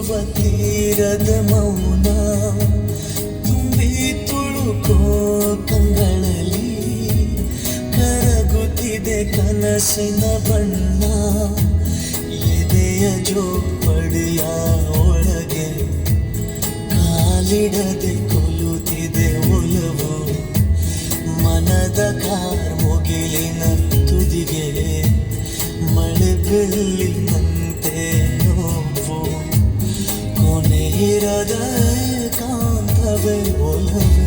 ತೀರದ ಮೌನ ತುಂಬಿ ತುಳುಕೋ ಕಂಗಳಲ್ಲಿ ಕರಗುತ್ತಿದೆ ಕನಸಿನ ಬಣ್ಣ ಎದೆಯ ಜೋಪಡಿಯ ಒಳಗೆ ಕಾಲಿಡದೆ ಕೊಲುತ್ತಿದೆ ಒಲವು ಮನದ ಕಾರ್ಮುಗಿಲಿನ ತುದಿಗೆ ಮಳೆ ಬೆಳ್ಳಿನಂತೆ ನೋವು ಕೊನೆಯಿರದ ಕಾಂತವೇ ಒಲವು